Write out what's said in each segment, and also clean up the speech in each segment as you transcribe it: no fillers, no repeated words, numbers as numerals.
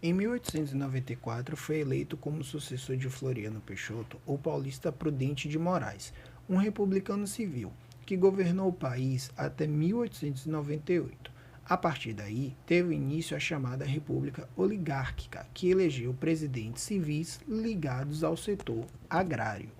Em 1894, foi eleito como sucessor de Floriano Peixoto o paulista Prudente de Moraes, um republicano civil, que governou o país até 1898. A partir daí, teve início a chamada República Oligárquica, que elegeu presidentes civis ligados ao setor agrário.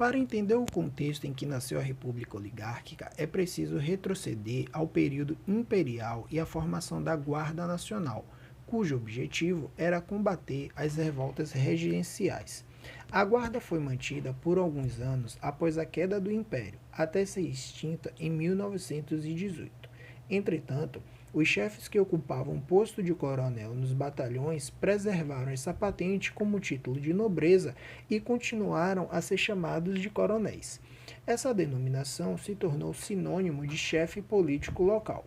Para entender o contexto em que nasceu a República Oligárquica, é preciso retroceder ao período imperial e à formação da Guarda Nacional, cujo objetivo era combater as revoltas regenciais. A Guarda foi mantida por alguns anos após a queda do Império, até ser extinta em 1918. Entretanto, os chefes que ocupavam o posto de coronel nos batalhões preservaram essa patente como título de nobreza e continuaram a ser chamados de coronéis. Essa denominação se tornou sinônimo de chefe político local.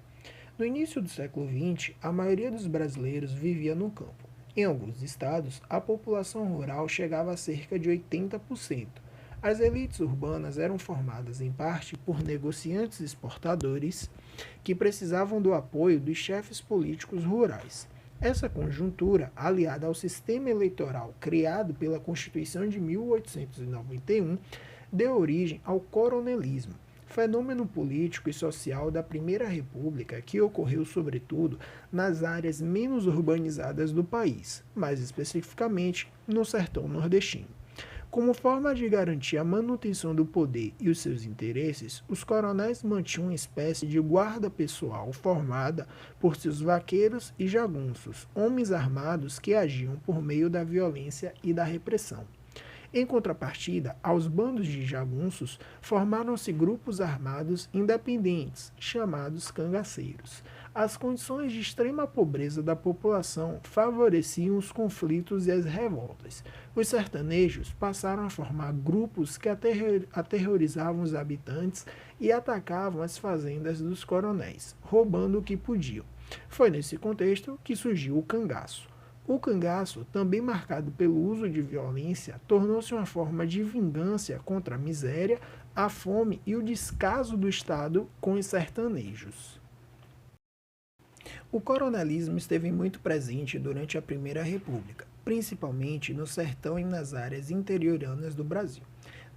No início do século XX, a maioria dos brasileiros vivia no campo. Em alguns estados, a população rural chegava a cerca de 80%. As elites urbanas eram formadas em parte por negociantes exportadores que precisavam do apoio dos chefes políticos rurais. Essa conjuntura, aliada ao sistema eleitoral criado pela Constituição de 1891, deu origem ao coronelismo, fenômeno político e social da Primeira República que ocorreu sobretudo nas áreas menos urbanizadas do país, mais especificamente no sertão nordestino. Como forma de garantir a manutenção do poder e os seus interesses, os coronéis mantinham uma espécie de guarda pessoal formada por seus vaqueiros e jagunços, homens armados que agiam por meio da violência e da repressão. Em contrapartida, aos bandos de jagunços formaram-se grupos armados independentes, chamados cangaceiros. As condições de extrema pobreza da população favoreciam os conflitos e as revoltas. Os sertanejos passaram a formar grupos que aterrorizavam os habitantes e atacavam as fazendas dos coronéis, roubando o que podiam. Foi nesse contexto que surgiu o cangaço. O cangaço, também marcado pelo uso de violência, tornou-se uma forma de vingança contra a miséria, a fome e o descaso do Estado com os sertanejos. O coronelismo esteve muito presente durante a Primeira República, principalmente no sertão e nas áreas interioranas do Brasil.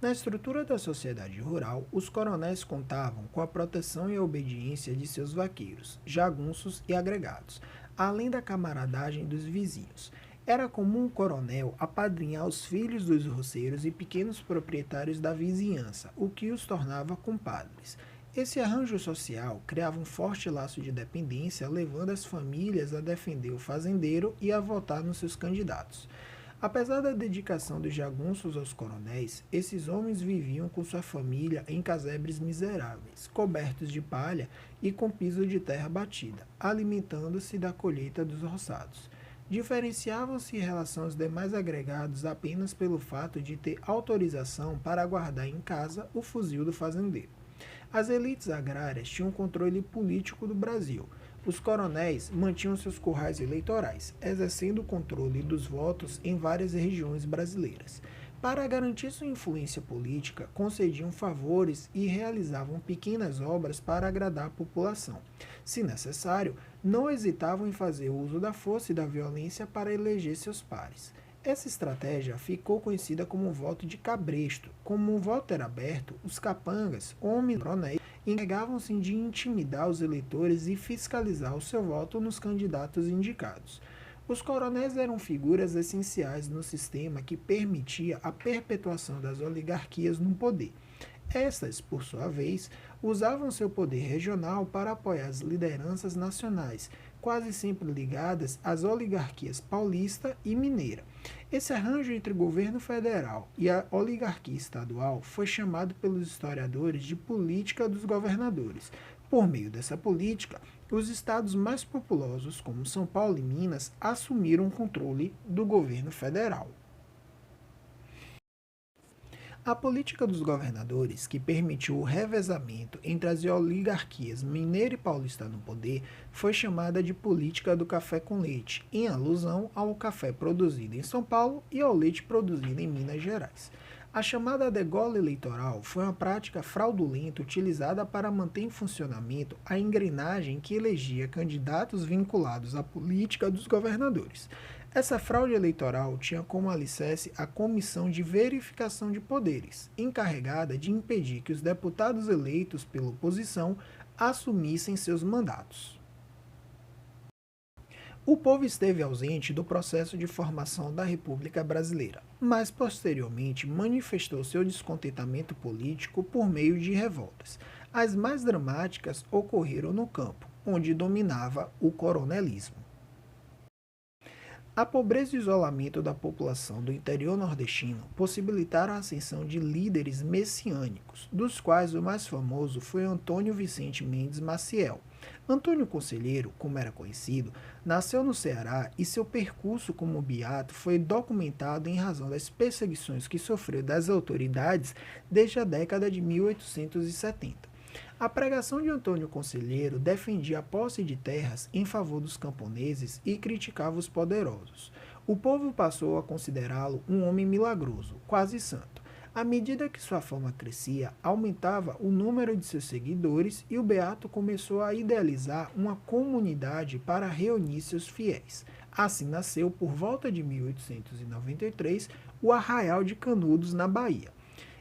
Na estrutura da sociedade rural, os coronéis contavam com a proteção e a obediência de seus vaqueiros, jagunços e agregados, além da camaradagem dos vizinhos. Era comum o coronel apadrinhar os filhos dos roceiros e pequenos proprietários da vizinhança, o que os tornava compadres. Esse arranjo social criava um forte laço de dependência, levando as famílias a defender o fazendeiro e a votar nos seus candidatos. Apesar da dedicação dos jagunços aos coronéis, esses homens viviam com sua família em casebres miseráveis, cobertos de palha e com piso de terra batida, alimentando-se da colheita dos roçados. Diferenciavam-se em relação aos demais agregados apenas pelo fato de ter autorização para guardar em casa o fuzil do fazendeiro. As elites agrárias tinham controle político do Brasil. Os coronéis mantinham seus currais eleitorais, exercendo o controle dos votos em várias regiões brasileiras. Para garantir sua influência política, concediam favores e realizavam pequenas obras para agradar a população. Se necessário, não hesitavam em fazer uso da força e da violência para eleger seus pares. Essa estratégia ficou conhecida como o voto de cabresto. Como o voto era aberto, os capangas, homens coronéis, encarregavam-se de intimidar os eleitores e fiscalizar o seu voto nos candidatos indicados. Os coronéis eram figuras essenciais no sistema que permitia a perpetuação das oligarquias no poder. Estas, por sua vez, usavam seu poder regional para apoiar as lideranças nacionais, quase sempre ligadas às oligarquias paulista e mineira. Esse arranjo entre o governo federal e a oligarquia estadual foi chamado pelos historiadores de política dos governadores. Por meio dessa política, os estados mais populosos, como São Paulo e Minas, assumiram o controle do governo federal. A política dos governadores, que permitiu o revezamento entre as oligarquias mineira e paulista no poder, foi chamada de política do café com leite, em alusão ao café produzido em São Paulo e ao leite produzido em Minas Gerais. A chamada degola eleitoral foi uma prática fraudulenta utilizada para manter em funcionamento a engrenagem que elegia candidatos vinculados à política dos governadores. Essa fraude eleitoral tinha como alicerce a Comissão de Verificação de Poderes, encarregada de impedir que os deputados eleitos pela oposição assumissem seus mandatos. O povo esteve ausente do processo de formação da República Brasileira, mas posteriormente manifestou seu descontentamento político por meio de revoltas. As mais dramáticas ocorreram no campo, onde dominava o coronelismo. A pobreza e o isolamento da população do interior nordestino possibilitaram a ascensão de líderes messiânicos, dos quais o mais famoso foi Antônio Vicente Mendes Maciel. Antônio Conselheiro, como era conhecido, nasceu no Ceará e seu percurso como beato foi documentado em razão das perseguições que sofreu das autoridades desde a década de 1870. A pregação de Antônio Conselheiro defendia a posse de terras em favor dos camponeses e criticava os poderosos. O povo passou a considerá-lo um homem milagroso, quase santo. À medida que sua fama crescia, aumentava o número de seus seguidores e o beato começou a idealizar uma comunidade para reunir seus fiéis. Assim nasceu, por volta de 1893, o Arraial de Canudos, na Bahia.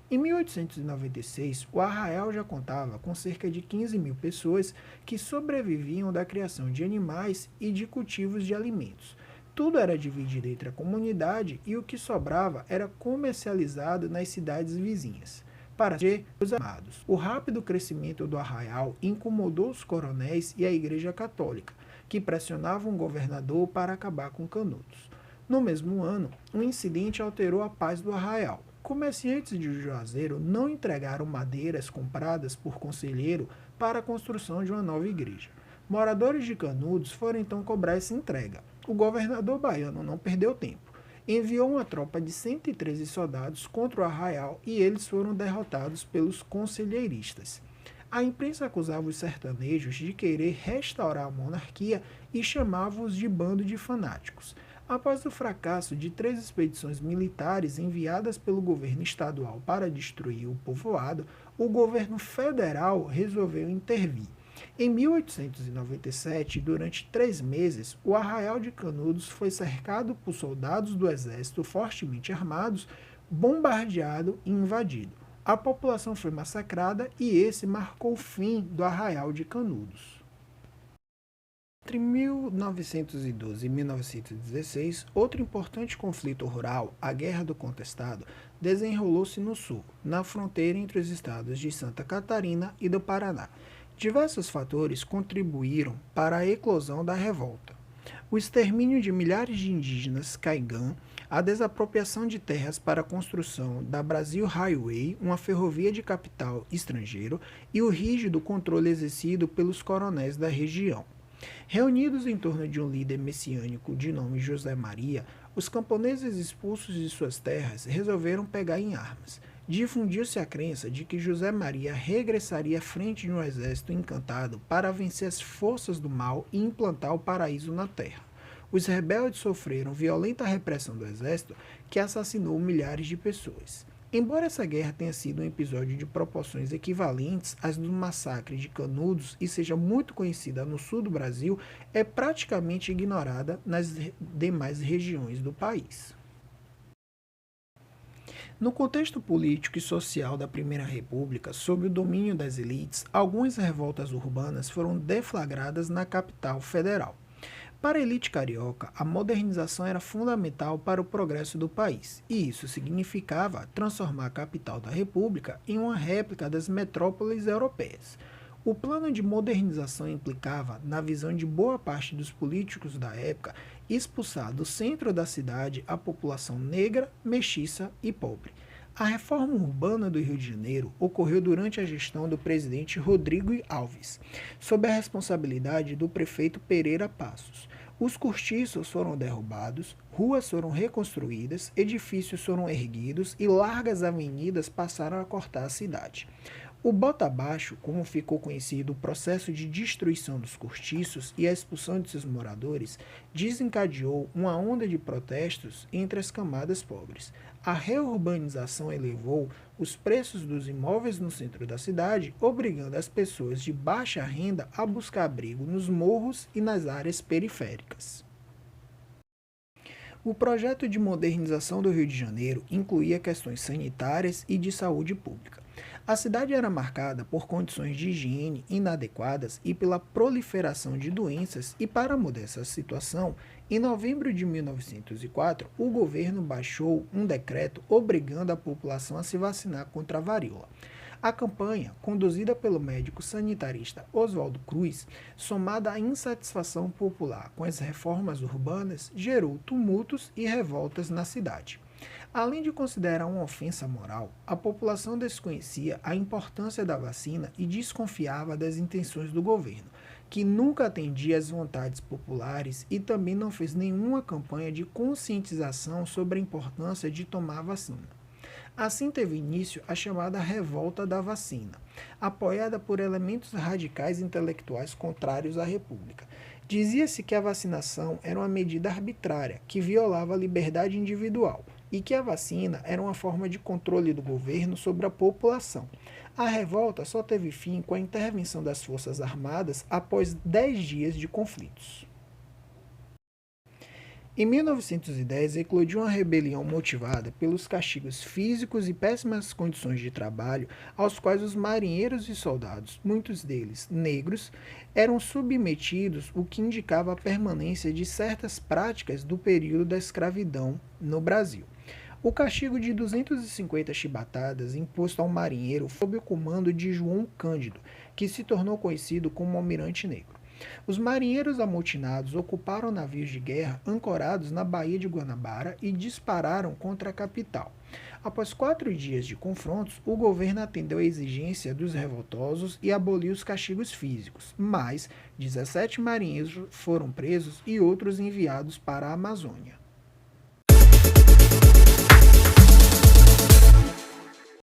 Em 1896, o Arraial já contava com cerca de 15 mil pessoas que sobreviviam da criação de animais e de cultivos de alimentos. Tudo era dividido entre a comunidade e o que sobrava era comercializado nas cidades vizinhas. Para os amados, o rápido crescimento do Arraial incomodou os coronéis e a Igreja Católica, que pressionavam o governador para acabar com Canudos. No mesmo ano, um incidente alterou a paz do Arraial. Comerciantes de Juazeiro não entregaram madeiras compradas por Conselheiro para a construção de uma nova igreja. Moradores de Canudos foram então cobrar essa entrega. O governador baiano não perdeu tempo. Enviou uma tropa de 113 soldados contra o Arraial e eles foram derrotados pelos conselheiristas. A imprensa acusava os sertanejos de querer restaurar a monarquia e chamava-os de bando de fanáticos. Após o fracasso de 3 expedições militares enviadas pelo governo estadual para destruir o povoado, o governo federal resolveu intervir. Em 1897, durante 3 meses, o Arraial de Canudos foi cercado por soldados do exército fortemente armados, bombardeado e invadido. A população foi massacrada e esse marcou o fim do Arraial de Canudos. Entre 1912 e 1916, outro importante conflito rural, a Guerra do Contestado, desenrolou-se no sul, na fronteira entre os estados de Santa Catarina e do Paraná. Diversos fatores contribuíram para a eclosão da revolta. O extermínio de milhares de indígenas caigã, a desapropriação de terras para a construção da Brasil Highway, uma ferrovia de capital estrangeiro, e o rígido controle exercido pelos coronéis da região. Reunidos em torno de um líder messiânico de nome José Maria, os camponeses expulsos de suas terras resolveram pegar em armas. Difundiu-se a crença de que José Maria regressaria à frente de um exército encantado para vencer as forças do mal e implantar o paraíso na terra. Os rebeldes sofreram violenta repressão do exército, que assassinou milhares de pessoas. Embora essa guerra tenha sido um episódio de proporções equivalentes às do massacre de Canudos e seja muito conhecida no sul do Brasil, é praticamente ignorada nas demais regiões do país. No contexto político e social da Primeira República, sob o domínio das elites, algumas revoltas urbanas foram deflagradas na capital federal. Para a elite carioca, a modernização era fundamental para o progresso do país, e isso significava transformar a capital da República em uma réplica das metrópoles europeias. O plano de modernização implicava, na visão de boa parte dos políticos da época, expulsar do centro da cidade a população negra, mestiça e pobre. A reforma urbana do Rio de Janeiro ocorreu durante a gestão do presidente Rodrigo Alves, sob a responsabilidade do prefeito Pereira Passos. Os cortiços foram derrubados, ruas foram reconstruídas, edifícios foram erguidos e largas avenidas passaram a cortar a cidade. O bota abaixo, como ficou conhecido o processo de destruição dos cortiços e a expulsão de seus moradores, desencadeou uma onda de protestos entre as camadas pobres. A reurbanização elevou os preços dos imóveis no centro da cidade, obrigando as pessoas de baixa renda a buscar abrigo nos morros e nas áreas periféricas. O projeto de modernização do Rio de Janeiro incluía questões sanitárias e de saúde pública. A cidade era marcada por condições de higiene inadequadas e pela proliferação de doenças, e para mudar essa situação, em novembro de 1904, o governo baixou um decreto obrigando a população a se vacinar contra a varíola. A campanha, conduzida pelo médico sanitarista Oswaldo Cruz, somada à insatisfação popular com as reformas urbanas, gerou tumultos e revoltas na cidade. Além de considerar uma ofensa moral, a população desconhecia a importância da vacina e desconfiava das intenções do governo, que nunca atendia às vontades populares e também não fez nenhuma campanha de conscientização sobre a importância de tomar a vacina. Assim teve início a chamada Revolta da Vacina, apoiada por elementos radicais intelectuais contrários à República. Dizia-se que a vacinação era uma medida arbitrária, que violava a liberdade individual, e que a vacina era uma forma de controle do governo sobre a população. A revolta só teve fim com a intervenção das Forças Armadas após 10 dias de conflitos. Em 1910, eclodiu uma rebelião motivada pelos castigos físicos e péssimas condições de trabalho aos quais os marinheiros e soldados, muitos deles negros, eram submetidos, o que indicava a permanência de certas práticas do período da escravidão no Brasil. O castigo de 250 chibatadas imposto ao marinheiro foi sob o comando de João Cândido, que se tornou conhecido como Almirante Negro. Os marinheiros amotinados ocuparam navios de guerra ancorados na Baía de Guanabara e dispararam contra a capital. Após 4 dias de confrontos, o governo atendeu à exigência dos revoltosos e aboliu os castigos físicos, mas 17 marinheiros foram presos e outros enviados para a Amazônia.